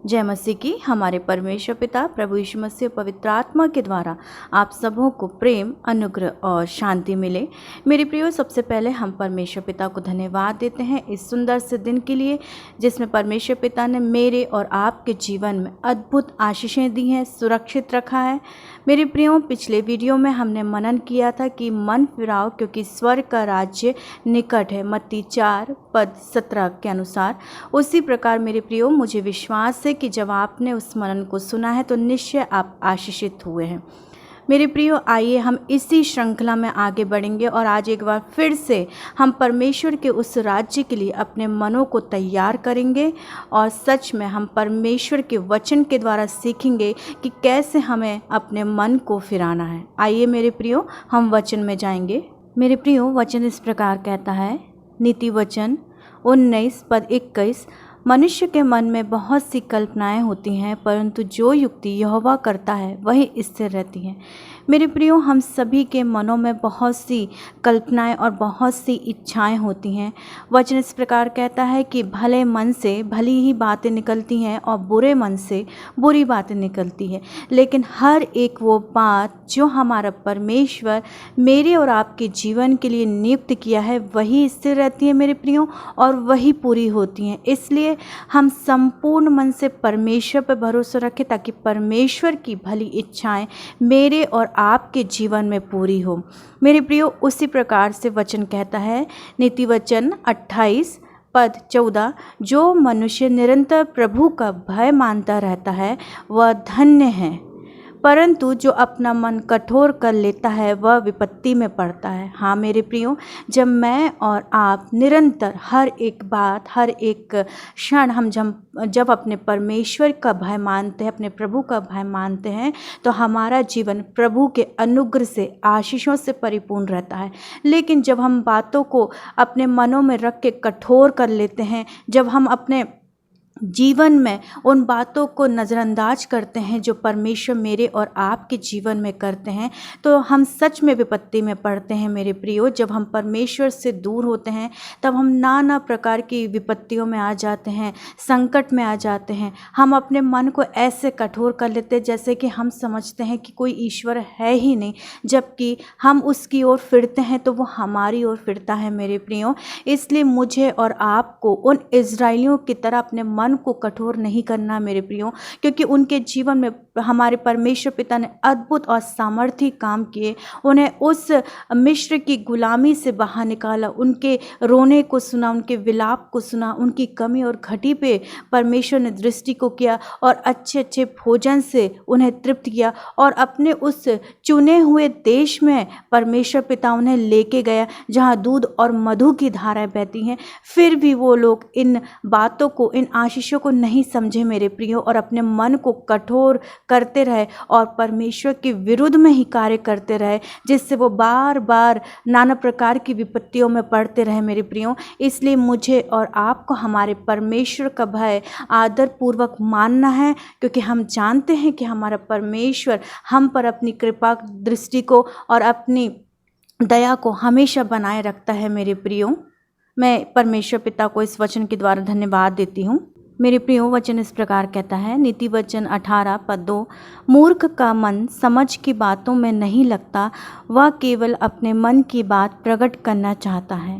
जय मसीह की। हमारे परमेश्वर पिता प्रभु यीशु मसीह पवित्र आत्मा के द्वारा आप सबों को प्रेम, अनुग्रह और शांति मिले। मेरे प्रियो, सबसे पहले हम परमेश्वर पिता को धन्यवाद देते हैं इस सुंदर से दिन के लिए जिसमें परमेश्वर पिता ने मेरे और आपके जीवन में अद्भुत आशीषें दी हैं, सुरक्षित रखा है। मेरे प्रियो, पिछले वीडियो में हमने मनन किया था कि मन फिराओ क्योंकि स्वर्ग का राज्य निकट है, मत्ती 4:17 के अनुसार। उसी प्रकार मेरे प्रियो, मुझे विश्वास है कि जब आपने उस मनन को सुना है तो निश्चय आप आशीषित हुए हैं। मेरे प्रियो, आइए हम इसी श्रृंखला में आगे बढ़ेंगे और आज एक बार फिर से हम परमेश्वर के उस राज्य के लिए अपने मनों को तैयार करेंगे और सच में हम परमेश्वर के वचन के द्वारा सीखेंगे कि कैसे हमें अपने मन को फिराना है। आइए मेरे प्रियो, हम वचन में जाएंगे। मेरे प्रियो, वचन इस प्रकार कहता है, नीति वचन 19:21, मनुष्य के मन में बहुत सी कल्पनाएं होती हैं परंतु जो युक्ति यहोवा करता है वही स्थिर रहती हैं। मेरे प्रियो, हम सभी के मनों में बहुत सी कल्पनाएं और बहुत सी इच्छाएं होती हैं। वचन इस प्रकार कहता है कि भले मन से भली ही बातें निकलती हैं और बुरे मन से बुरी बातें निकलती हैं, लेकिन हर एक वो बात जो हमारा परमेश्वर मेरे और आपके जीवन के लिए नियुक्त किया है वही स्थिर रहती है मेरे प्रियो, और वही पूरी होती हैं। इसलिए हम संपूर्ण मन से परमेश्वर पर भरोसा रखें ताकि परमेश्वर की भली इच्छाएं मेरे और आपके जीवन में पूरी हो। मेरे प्रियो, उसी प्रकार से वचन कहता है, नीति वचन 28:14, जो मनुष्य निरंतर प्रभु का भय मानता रहता है वह धन्य है, परंतु जो अपना मन कठोर कर लेता है वह विपत्ति में पड़ता है। हाँ मेरे प्रियो, जब मैं और आप निरंतर हर एक बात, हर एक क्षण हम जब अपने परमेश्वर का भय मानते हैं, अपने प्रभु का भय मानते हैं, तो हमारा जीवन प्रभु के अनुग्रह से, आशीषों से परिपूर्ण रहता है। लेकिन जब हम बातों को अपने मनों में रख के कठोर कर लेते हैं, जब हम अपने जीवन में उन बातों को नज़रअंदाज करते हैं जो परमेश्वर मेरे और आपके जीवन में करते हैं, तो हम सच में विपत्ति में पड़ते हैं मेरे प्रियो। जब हम परमेश्वर से दूर होते हैं तब हम नाना प्रकार की विपत्तियों में आ जाते हैं, संकट में आ जाते हैं। हम अपने मन को ऐसे कठोर कर लेते हैं जैसे कि हम समझते हैं कि कोई ईश्वर है ही नहीं, जबकि हम उसकी ओर फिरते हैं तो वो हमारी ओर फिरता है मेरे प्रियो। इसलिए मुझे और आपको उन इज़राइलियों की तरह अपने मन को कठोर नहीं करना मेरे प्रियो, क्योंकि उनके जीवन में हमारे परमेश्वर पिता ने अद्भुत और सामर्थी काम किए। उन्हें उस मिस्र की गुलामी से बाहर निकाला, उनके रोने को सुना, उनके विलाप को सुना, उनकी कमी और घटी पे परमेश्वर ने दृष्टि को किया और अच्छे अच्छे भोजन से उन्हें तृप्त किया और अपने उस चुने हुए देश में परमेश्वर पिता उन्हें लेके गया जहाँ दूध और मधु की धाराएं बहती हैं। फिर भी वो लोग इन बातों को, इन आशीषों को नहीं समझे मेरे प्रियो, और अपने मन को कठोर करते रहे और परमेश्वर के विरुद्ध में ही कार्य करते रहे, जिससे वो बार बार नाना प्रकार की विपत्तियों में पड़ते रहे मेरे प्रियो। इसलिए मुझे और आपको हमारे परमेश्वर का भय आदरपूर्वक मानना है, क्योंकि हम जानते हैं कि हमारा परमेश्वर हम पर अपनी कृपा दृष्टि को और अपनी दया को हमेशा बनाए रखता है मेरे प्रियो। मैं परमेश्वर पिता को इस वचन के द्वारा धन्यवाद देती हूँ। मेरे प्रियो, वचन इस प्रकार कहता है, नीति वचन 18:2, मूर्ख का मन समझ की बातों में नहीं लगता, वह केवल अपने मन की बात प्रकट करना चाहता है।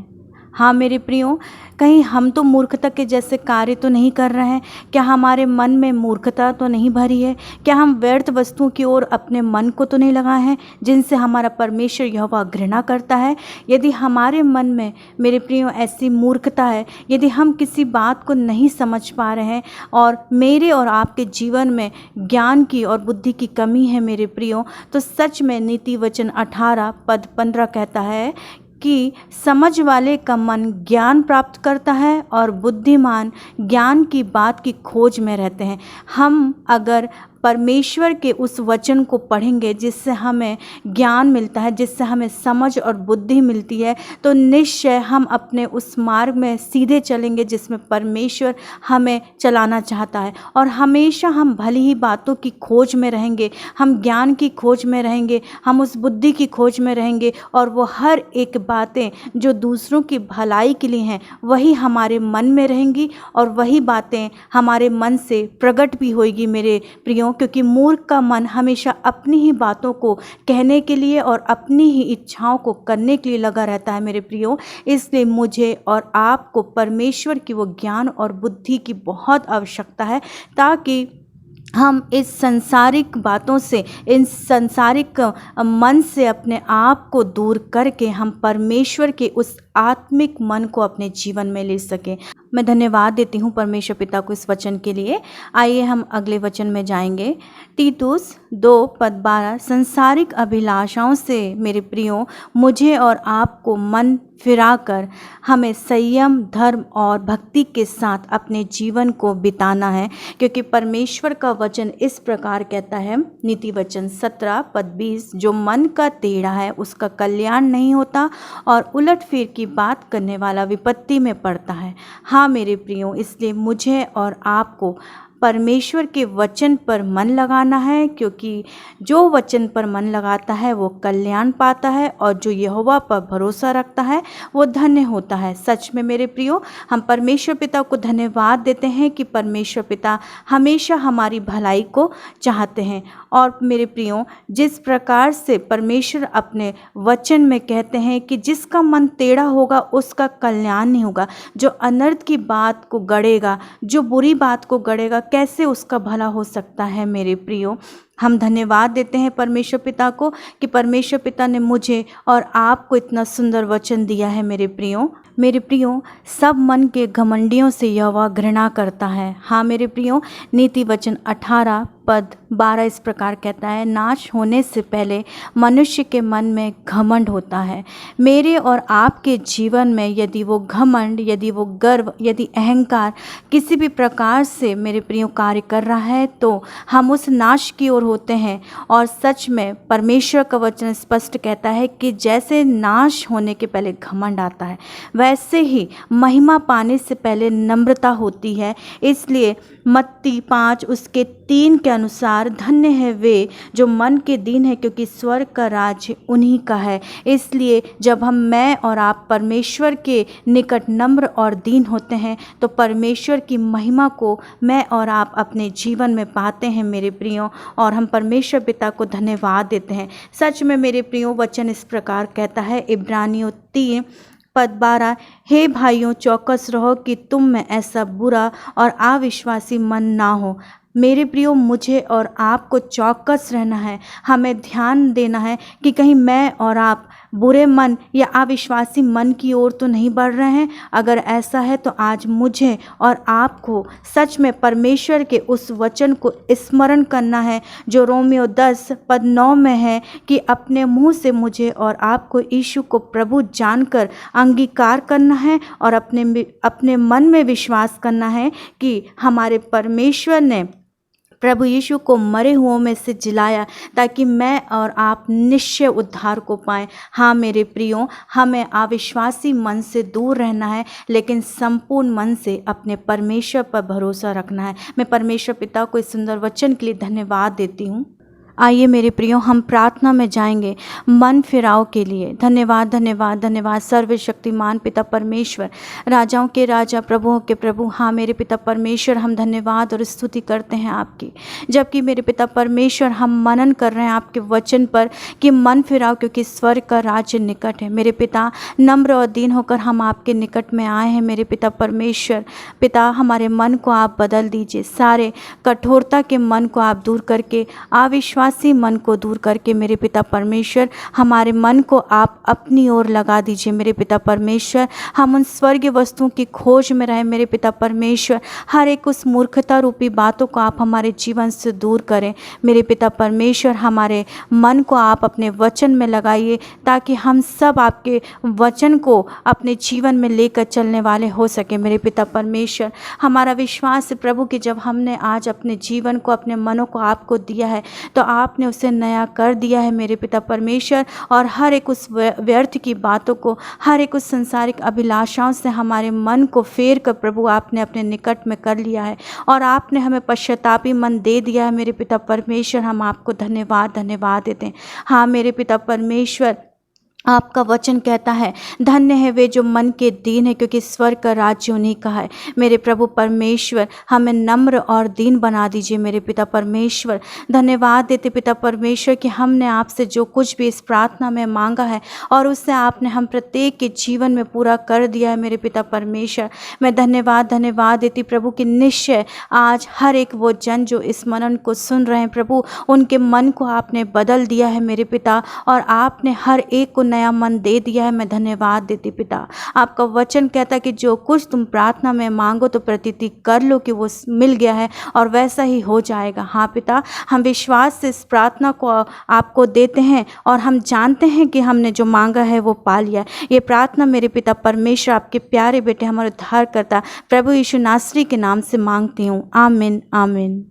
हाँ मेरे प्रियो, कहीं हम तो मूर्खता के जैसे कार्य तो नहीं कर रहे हैं? क्या हमारे मन में मूर्खता तो नहीं भरी है? क्या हम व्यर्थ वस्तुओं की ओर अपने मन को तो नहीं लगाए हैं जिनसे हमारा परमेश्वर यहोवा घृणा करता है? यदि हमारे मन में मेरे प्रियो ऐसी मूर्खता है, यदि हम किसी बात को नहीं समझ पा रहे हैं और मेरे और आपके जीवन में ज्ञान की और बुद्धि की कमी है मेरे प्रियो, तो सच में नीति वचन 18:15 कहता है कि समझ वाले का मन ज्ञान प्राप्त करता है और बुद्धिमान ज्ञान की बात की खोज में रहते हैं। हम अगर परमेश्वर के उस वचन को पढ़ेंगे जिससे हमें ज्ञान मिलता है, जिससे हमें समझ और बुद्धि मिलती है, तो निश्चय हम अपने उस मार्ग में सीधे चलेंगे जिसमें परमेश्वर हमें चलाना चाहता है। और हमेशा हम भली ही बातों की खोज में रहेंगे, हम ज्ञान की खोज में रहेंगे, हम उस बुद्धि की खोज में रहेंगे, और वो हर एक बातें जो दूसरों की भलाई के लिए हैं वही हमारे मन में रहेंगी और वही बातें हमारे मन से प्रकट भी होगी मेरे प्रियो। क्योंकि मूर्ख का मन हमेशा अपनी ही बातों को कहने के लिए और अपनी ही इच्छाओं को करने के लिए लगा रहता है मेरे प्रियो। इसलिए मुझे और आपको परमेश्वर की वो ज्ञान और बुद्धि की बहुत आवश्यकता है, ताकि हम इस सांसारिक बातों से, इन सांसारिक मन से अपने आप को दूर करके हम परमेश्वर के उस आत्मिक मन को अपने जीवन में ले सकें। मैं धन्यवाद देती हूँ परमेश्वर पिता को इस वचन के लिए। आइए हम अगले वचन में जाएंगे। तीतुस 2:12, संसारिक अभिलाषाओं से मेरे प्रियो मुझे और आपको मन फिराकर हमें संयम, धर्म और भक्ति के साथ अपने जीवन को बिताना है। क्योंकि परमेश्वर का वचन इस प्रकार कहता है, नीति वचन 17:20, जो मन का टेढ़ा है उसका कल्याण नहीं होता और उलट फिर की बात करने वाला विपत्ति में पड़ता है। हाँ मेरे प्रियो, इसलिए मुझे और आपको परमेश्वर के वचन पर मन लगाना है, क्योंकि जो वचन पर मन लगाता है वो कल्याण पाता है, और जो यहोवा पर भरोसा रखता है वो धन्य होता है। सच में मेरे प्रियो, हम परमेश्वर पिता को धन्यवाद देते हैं कि परमेश्वर पिता हमेशा हमारी भलाई को चाहते हैं। और मेरे प्रियो, जिस प्रकार से परमेश्वर अपने वचन में कहते हैं कि जिसका मन टेढ़ा होगा उसका कल्याण नहीं होगा, जो अनर्थ की बात को गढ़ेगा, जो बुरी बात को गढ़ेगा, कैसे उसका भला हो सकता है मेरे प्रियो। हम धन्यवाद देते हैं परमेश्वर पिता को कि परमेश्वर पिता ने मुझे और आपको इतना सुंदर वचन दिया है मेरे प्रियो। मेरे प्रियो, सब मन के घमंडियों से यहोवा घृणा करता है। हाँ मेरे प्रियो, नीति वचन 18:12 इस प्रकार कहता है, नाश होने से पहले मनुष्य के मन में घमंड होता है। मेरे और आपके जीवन में यदि वो घमंड, यदि वो गर्व, यदि अहंकार किसी भी प्रकार से मेरे प्रियो कार्य कर रहा है, तो हम उस नाश की ओर होते हैं। और सच में परमेश्वर का वचन स्पष्ट कहता है कि जैसे नाश होने के पहले घमंड आता है, वैसे ही महिमा पाने से पहले नम्रता होती है। इसलिए मत्ती 5:3 के अनुसार धन्य है वे जो मन के दीन है, क्योंकि स्वर्ग का राज्य उन्हीं का है। इसलिए जब मैं और आप परमेश्वर के निकट नम्र और दीन होते हैं, तो परमेश्वर की महिमा को मैं और आप अपने जीवन में पाते हैं मेरे प्रियो, और हम परमेश्वर पिता को धन्यवाद देते हैं। सच में मेरे प्रियो, वचन इस प्रकार कहता है, इब्रानियों 3:12, हे भाइयों, चौकस रहो कि तुम में ऐसा बुरा और अविश्वासी मन ना हो। मेरे प्रियो, मुझे और आपको चौकस रहना है, हमें ध्यान देना है कि कहीं मैं और आप बुरे मन या अविश्वासी मन की ओर तो नहीं बढ़ रहे हैं। अगर ऐसा है तो आज मुझे और आपको सच में परमेश्वर के उस वचन को स्मरण करना है जो रोमियो 10:9 में है कि अपने मुंह से मुझे और आपको यीशु को प्रभु जानकर अंगीकार करना है और अपने मन में विश्वास करना है कि हमारे परमेश्वर ने प्रभु यीशु को मरे हुओं में से जिलाया, ताकि मैं और आप निश्चय उद्धार को पाएं। हाँ मेरे प्रियो, हमें अविश्वासी मन से दूर रहना है, लेकिन संपूर्ण मन से अपने परमेश्वर पर भरोसा रखना है। मैं परमेश्वर पिता को इस सुंदर वचन के लिए धन्यवाद देती हूँ। आइए मेरे प्रियो, हम प्रार्थना में जाएंगे मन फिराव के लिए। धन्यवाद धन्यवाद धन्यवाद सर्वशक्तिमान पिता परमेश्वर, राजाओं के राजा, प्रभुओं के प्रभु। हाँ मेरे पिता परमेश्वर, हम धन्यवाद और स्तुति करते हैं आपकी। जबकि मेरे पिता परमेश्वर, हम मनन कर रहे हैं आपके वचन पर कि मन फिराव, क्योंकि स्वर्ग का राज्य निकट है। मेरे पिता, नम्र और दीन होकर हम आपके निकट में आए हैं मेरे पिता परमेश्वर। पिता, हमारे मन को आप बदल दीजिए, सारे कठोरता के मन को आप दूर करके अविश्वास उदासी मन को दूर करके मेरे पिता परमेश्वर हमारे मन को आप अपनी ओर लगा दीजिए। मेरे पिता परमेश्वर हम उन स्वर्गीय वस्तुओं की खोज में रहें। मेरे पिता परमेश्वर हर एक उस मूर्खता रूपी बातों को आप हमारे जीवन से दूर करें। मेरे पिता परमेश्वर हमारे मन को आप अपने वचन में लगाइए, ताकि हम सब आपके वचन को अपने जीवन में लेकर चलने वाले हो सके। मेरे पिता परमेश्वर हमारा विश्वास है प्रभु कि जब हमने आज अपने जीवन को, अपने मनों को आपको दिया है, तो आपने उसे नया कर दिया है मेरे पिता परमेश्वर। और हर एक उस व्यर्थ की बातों को, हर एक उस संसारिक अभिलाषाओं से हमारे मन को फेर कर प्रभु आपने अपने निकट में कर लिया है, और आपने हमें पश्चातापी मन दे दिया है। मेरे पिता परमेश्वर हम आपको धन्यवाद देते हैं। हाँ मेरे पिता परमेश्वर, आपका वचन कहता है धन्य है वे जो मन के दीन है, क्योंकि स्वर्ग का राज्य उन्हीं का है। मेरे प्रभु परमेश्वर हमें नम्र और दीन बना दीजिए। मेरे पिता परमेश्वर धन्यवाद देते पिता परमेश्वर कि हमने आपसे जो कुछ भी इस प्रार्थना में मांगा है और उससे आपने हम प्रत्येक के जीवन में पूरा कर दिया है। मेरे पिता परमेश्वर मैं धन्यवाद देती प्रभु कि निश्चय आज हर एक वो जन जो इस मनन को सुन रहे हैं प्रभु, उनके मन को आपने बदल दिया है मेरे पिता, और आपने हर एक को नया मन दे दिया है। मैं धन्यवाद देती पिता। आपका वचन कहता है कि जो कुछ तुम प्रार्थना में मांगो तो प्रतीति कर लो कि वो मिल गया है और वैसा ही हो जाएगा। हाँ पिता, हम विश्वास से इस प्रार्थना को आपको देते हैं और हम जानते हैं कि हमने जो मांगा है वो पा लिया है। ये प्रार्थना मेरे पिता परमेश्वर आपके प्यारे बेटे हमारे उद्धारकर्ता प्रभु यीशु नासरी के नाम से मांगती हूँ। आमीन आमीन।